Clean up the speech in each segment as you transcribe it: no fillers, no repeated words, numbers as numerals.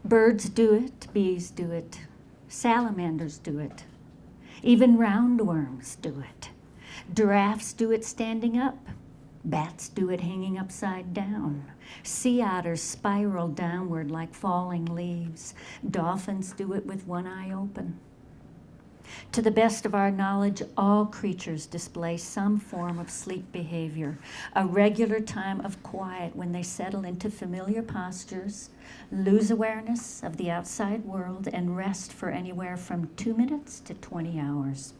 Birds do it, bees do it, salamanders do it, even roundworms do it. Giraffes do it standing up, bats do it hanging upside down, sea otters spiral downward like falling leaves, dolphins do it with one eye open. To the best of our knowledge, all creatures display some form of sleep behavior, a regular time of quiet when they settle into familiar postures, lose awareness of the outside world, and rest for anywhere from 2 minutes to 20 hours.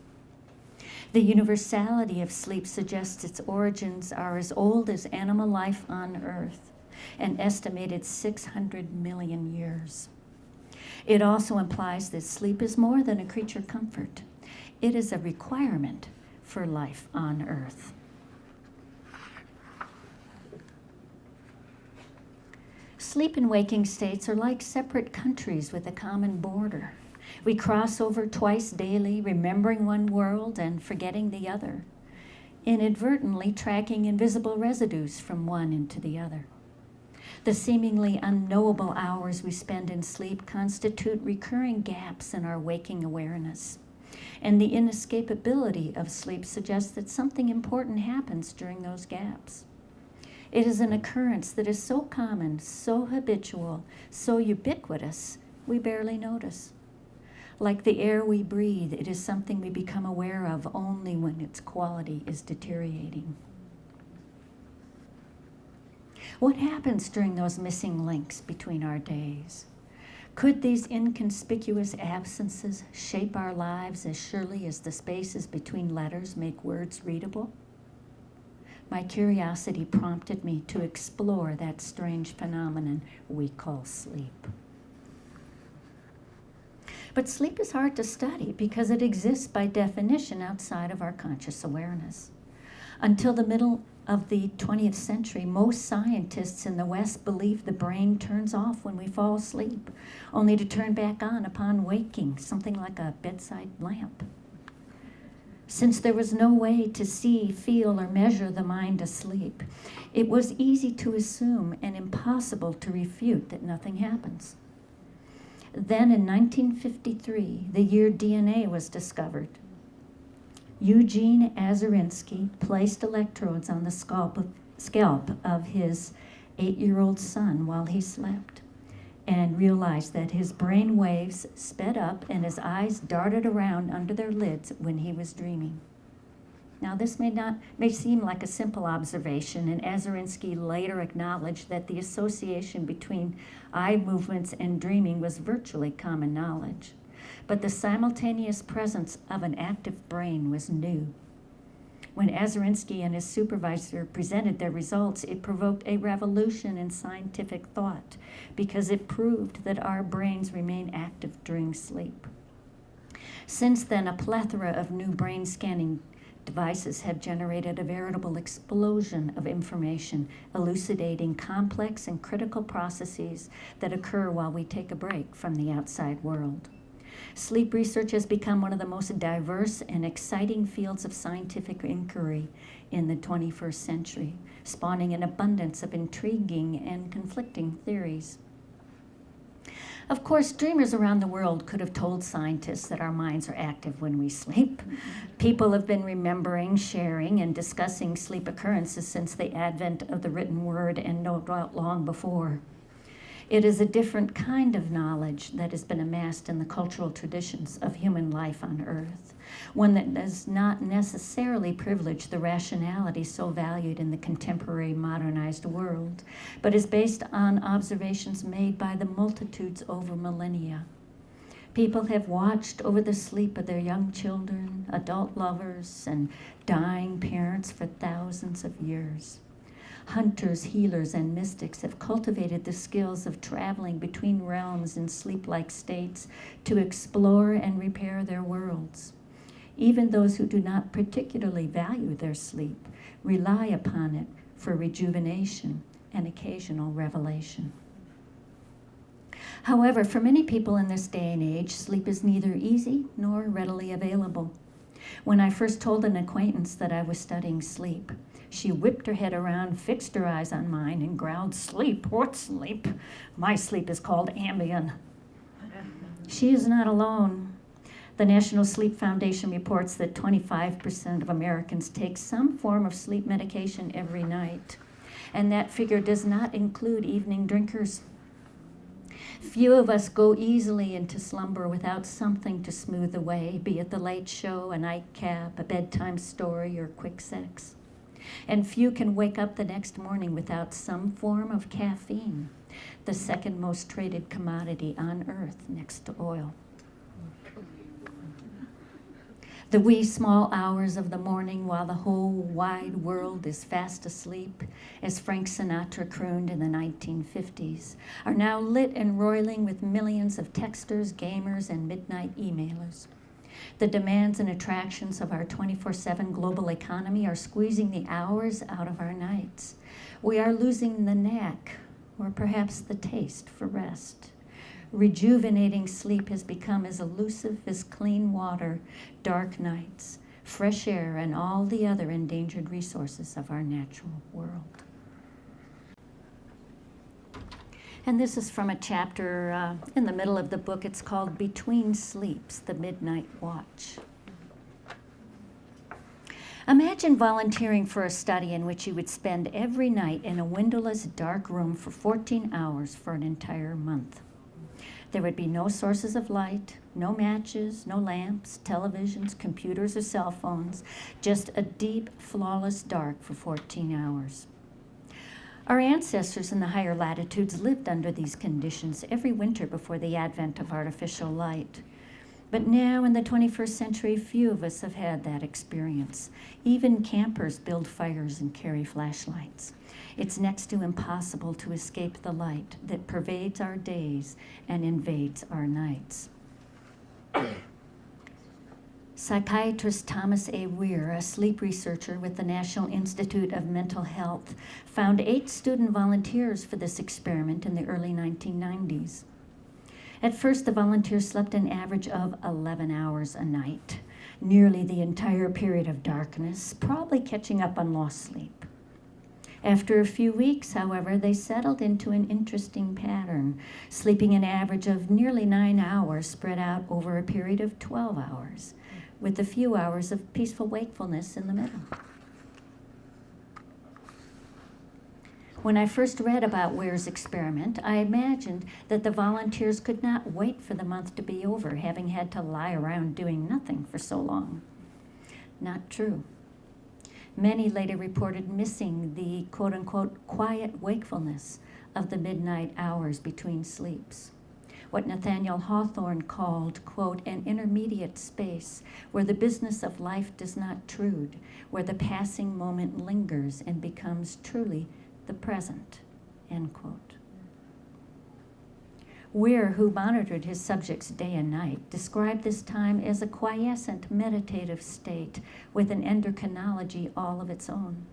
The universality of sleep suggests its origins are as old as animal life on Earth, an estimated 600 million years. It also implies that sleep is more than a creature comfort. It is a requirement for life on Earth. Sleep and waking states are like separate countries with a common border. We cross over twice daily, remembering one world and forgetting the other, inadvertently tracking invisible residues from one into the other. The seemingly unknowable hours we spend in sleep constitute recurring gaps in our waking awareness. And the inescapability of sleep suggests that something important happens during those gaps. It is an occurrence that is so common, so habitual, so ubiquitous, we barely notice. Like the air we breathe, it is something we become aware of only when its quality is deteriorating. What happens during those missing links between our days? Could these inconspicuous absences shape our lives as surely as the spaces between letters make words readable? My curiosity prompted me to explore that strange phenomenon we call sleep. But sleep is hard to study because it exists by definition outside of our conscious awareness. Until the middle of the 20th century, most scientists in the West believed the brain turns off when we fall asleep, only to turn back on upon waking, something like a bedside lamp. Since there was no way to see, feel, or measure the mind asleep, it was easy to assume and impossible to refute that nothing happens. Then in 1953, the year DNA was discovered, Eugene Azarinsky placed electrodes on the scalp of his 8-year-old son while he slept and realized that his brain waves sped up and his eyes darted around under their lids when he was dreaming. Now this may seem like a simple observation, and Azarinsky later acknowledged that the association between eye movements and dreaming was virtually common knowledge. But the simultaneous presence of an active brain was new. When Azarinsky and his supervisor presented their results, it provoked a revolution in scientific thought because it proved that our brains remain active during sleep. Since then, a plethora of new brain scanning devices have generated a veritable explosion of information, elucidating complex and critical processes that occur while we take a break from the outside world. Sleep research has become one of the most diverse and exciting fields of scientific inquiry in the 21st century, spawning an abundance of intriguing and conflicting theories. Of course, dreamers around the world could have told scientists that our minds are active when we sleep. People have been remembering, sharing, and discussing sleep occurrences since the advent of the written word, and no doubt long before. It is a different kind of knowledge that has been amassed in the cultural traditions of human life on Earth, one that does not necessarily privilege the rationality so valued in the contemporary modernized world, but is based on observations made by the multitudes over millennia. People have watched over the sleep of their young children, adult lovers, and dying parents for thousands of years. Hunters, healers, and mystics have cultivated the skills of traveling between realms in sleep-like states to explore and repair their worlds. Even those who do not particularly value their sleep rely upon it for rejuvenation and occasional revelation. However, for many people in this day and age, sleep is neither easy nor readily available. When I first told an acquaintance that I was studying sleep, She whipped her head around, fixed her eyes on mine, and growled, "Sleep? What sleep? My sleep is called Ambien." She is not alone. The National Sleep Foundation reports that 25% of Americans take some form of sleep medication every night, and that figure does not include evening drinkers. Few of us go easily into slumber without something to smooth the way, be it the late show, a nightcap, a bedtime story, or quick sex. And few can wake up the next morning without some form of caffeine, the second most traded commodity on earth next to oil. The wee small hours of the morning while the whole wide world is fast asleep, as Frank Sinatra crooned in the 1950s, are now lit and roiling with millions of texters, gamers, and midnight emailers. The demands and attractions of our 24/7 global economy are squeezing the hours out of our nights. We are losing the knack, or perhaps the taste, for rest. Rejuvenating sleep has become as elusive as clean water, dark nights, fresh air, and all the other endangered resources of our natural world. And this is from a chapter in the middle of the book. It's called Between Sleeps, the Midnight Watch. Imagine volunteering for a study in which you would spend every night in a windowless, dark room for 14 hours for an entire month. There would be no sources of light, no matches, no lamps, televisions, computers, or cell phones, just a deep, flawless dark for 14 hours. Our ancestors in the higher latitudes lived under these conditions every winter before the advent of artificial light. But now in the 21st century, few of us have had that experience. Even campers build fires and carry flashlights. It's next to impossible to escape the light that pervades our days and invades our nights. Psychiatrist Thomas A. Weir, a sleep researcher with the National Institute of Mental Health, found 8 student volunteers for this experiment in the early 1990s. At first, the volunteers slept an average of 11 hours a night, nearly the entire period of darkness, probably catching up on lost sleep. After a few weeks, however, they settled into an interesting pattern, sleeping an average of nearly 9 hours spread out over a period of 12 hours, with a few hours of peaceful wakefulness in the middle. When I first read about Weir's experiment, I imagined that the volunteers could not wait for the month to be over, having had to lie around doing nothing for so long. Not true. Many later reported missing the quote-unquote quiet wakefulness of the midnight hours between sleeps, what Nathaniel Hawthorne called, quote, an intermediate space where the business of life does not intrude, where the passing moment lingers and becomes truly the present, end quote. Weir, who monitored his subjects day and night, described this time as a quiescent meditative state with an endocrinology all of its own.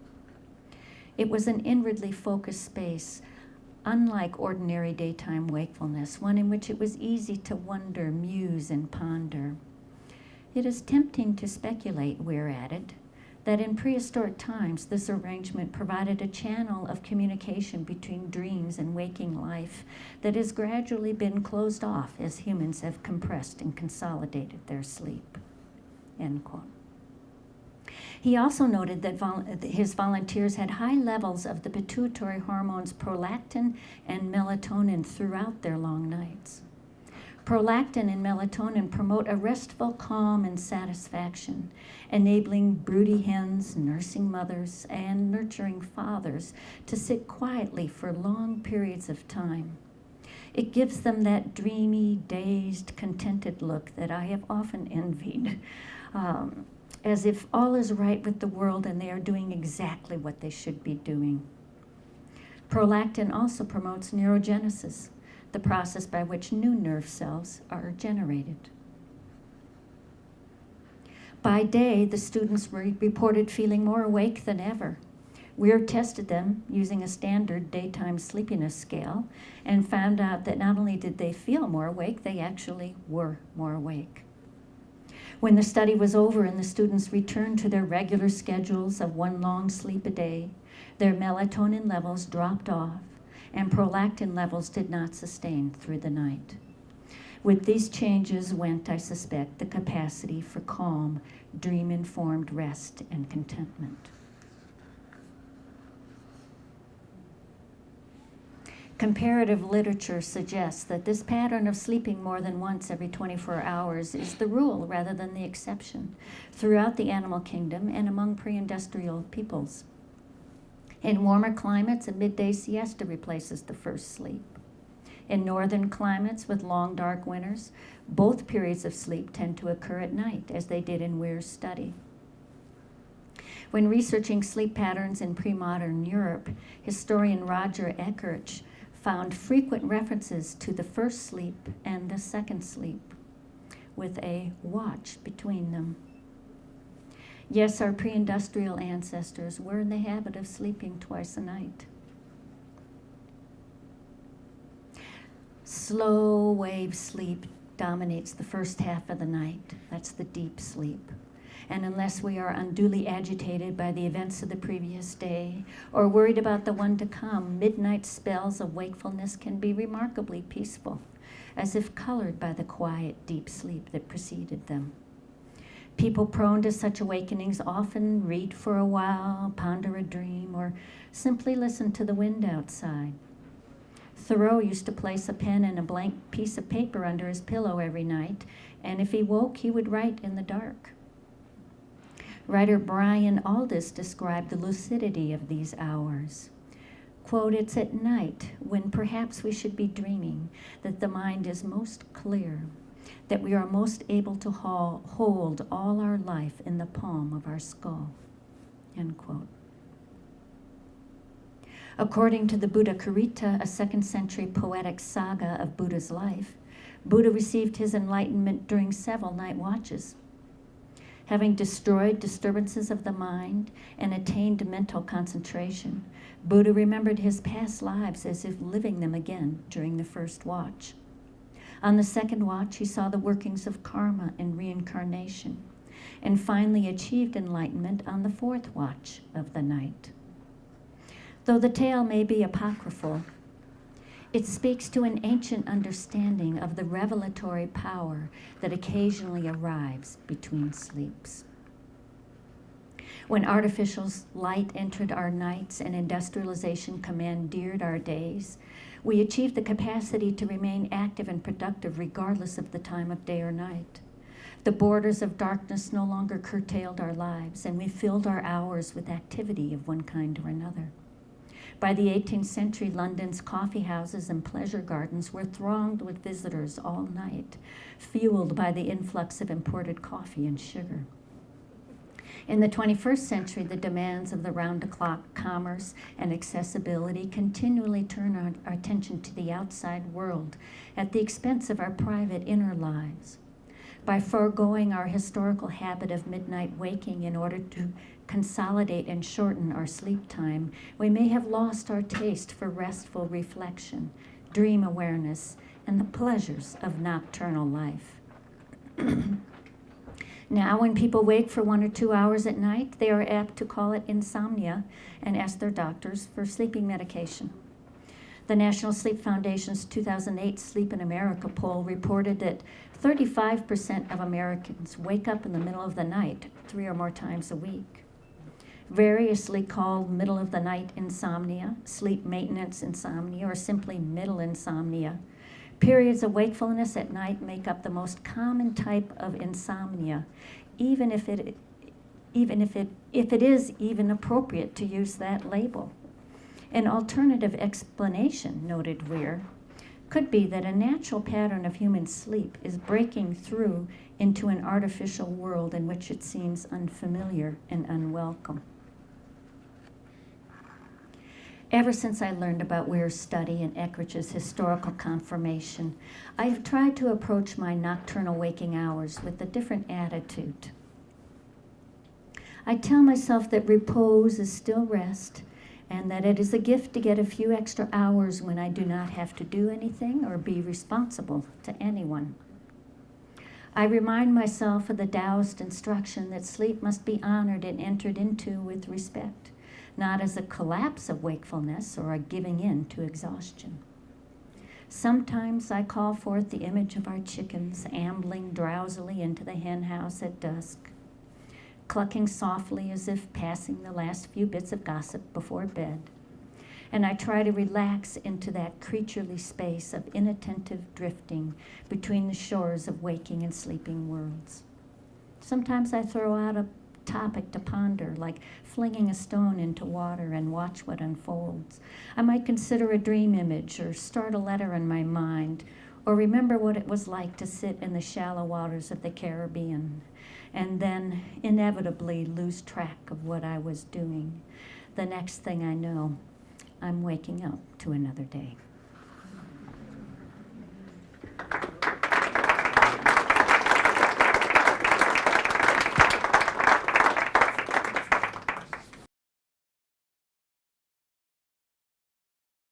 It was an inwardly focused space, unlike ordinary daytime wakefulness, one in which it was easy to wonder, muse, and ponder. It is tempting to speculate, Weir added, that in prehistoric times this arrangement provided a channel of communication between dreams and waking life that has gradually been closed off as humans have compressed and consolidated their sleep, end quote. He also noted that his volunteers had high levels of the pituitary hormones prolactin and melatonin throughout their long nights. Prolactin and melatonin promote a restful calm and satisfaction, enabling broody hens, nursing mothers, and nurturing fathers to sit quietly for long periods of time. It gives them that dreamy, dazed, contented look that I have often envied, as if all is right with the world and they are doing exactly what they should be doing. Prolactin also promotes neurogenesis, the process by which new nerve cells are generated. By day, the students reported feeling more awake than ever. Weir tested them using a standard daytime sleepiness scale and found out that not only did they feel more awake, they actually were more awake. When the study was over and the students returned to their regular schedules of one long sleep a day, their melatonin levels dropped off and prolactin levels did not sustain through the night. With these changes went, I suspect, the capacity for calm, dream-informed rest and contentment. Comparative literature suggests that this pattern of sleeping more than once every 24 hours is the rule rather than the exception throughout the animal kingdom and among pre-industrial peoples. In warmer climates, a midday siesta replaces the first sleep. In northern climates with long dark winters, both periods of sleep tend to occur at night, as they did in Weir's study. When researching sleep patterns in pre-modern Europe, historian Roger Eckerich found frequent references to the first sleep and the second sleep, with a watch between them. Yes, our pre-industrial ancestors were in the habit of sleeping twice a night. Slow wave sleep dominates the first half of the night. That's the deep sleep. And unless we are unduly agitated by the events of the previous day or worried about the one to come, midnight spells of wakefulness can be remarkably peaceful, as if colored by the quiet, deep sleep that preceded them. People prone to such awakenings often read for a while, ponder a dream, or simply listen to the wind outside. Thoreau used to place a pen and a blank piece of paper under his pillow every night, and if he woke, he would write in the dark. Writer Brian Aldiss described the lucidity of these hours. Quote, "It's at night, when perhaps we should be dreaming, that the mind is most clear, that we are most able to hold all our life in the palm of our skull." End quote. According to the Buddha Karita, a 2nd century poetic saga of Buddha's life, Buddha received his enlightenment during several night watches. Having destroyed disturbances of the mind and attained mental concentration, Buddha remembered his past lives as if living them again during the first watch. On the second watch, he saw the workings of karma and reincarnation, and finally achieved enlightenment on the 4th watch of the night. Though the tale may be apocryphal, it speaks to an ancient understanding of the revelatory power that occasionally arrives between sleeps. When artificial light entered our nights and industrialization commandeered our days, we achieved the capacity to remain active and productive regardless of the time of day or night. The borders of darkness no longer curtailed our lives, and we filled our hours with activity of one kind or another. By the 18th century, London's coffee houses and pleasure gardens were thronged with visitors all night, fueled by the influx of imported coffee and sugar. In the 21st century, the demands of the round-the-clock commerce and accessibility continually turn our attention to the outside world at the expense of our private inner lives. By foregoing our historical habit of midnight waking in order to consolidate and shorten our sleep time, we may have lost our taste for restful reflection, dream awareness, and the pleasures of nocturnal life. Now, when people wake for 1 or 2 hours at night, they are apt to call it insomnia and ask their doctors for sleeping medication. The National Sleep Foundation's 2008 Sleep in America poll reported that 35% of Americans wake up in the middle of the night 3 or more times a week. Variously called middle of the night insomnia, sleep maintenance insomnia, or simply middle insomnia, periods of wakefulness at night make up the most common type of insomnia, even if it is even appropriate to use that label. An alternative explanation, noted Weir, could be that a natural pattern of human sleep is breaking through into an artificial world in which it seems unfamiliar and unwelcome. Ever since I learned about Weir's study and Eckrich's historical confirmation, I have tried to approach my nocturnal waking hours with a different attitude. I tell myself that repose is still rest, and that it is a gift to get a few extra hours when I do not have to do anything or be responsible to anyone. I remind myself of the Taoist instruction that sleep must be honored and entered into with respect, not as a collapse of wakefulness or a giving in to exhaustion. Sometimes I call forth the image of our chickens ambling drowsily into the hen house at dusk, clucking softly as if passing the last few bits of gossip before bed. And I try to relax into that creaturely space of inattentive drifting between the shores of waking and sleeping worlds. Sometimes I throw out a topic to ponder, like flinging a stone into water and watch what unfolds. I might consider a dream image or start a letter in my mind or remember what it was like to sit in the shallow waters of the Caribbean and then inevitably lose track of what I was doing. The next thing I know, I'm waking up to another day.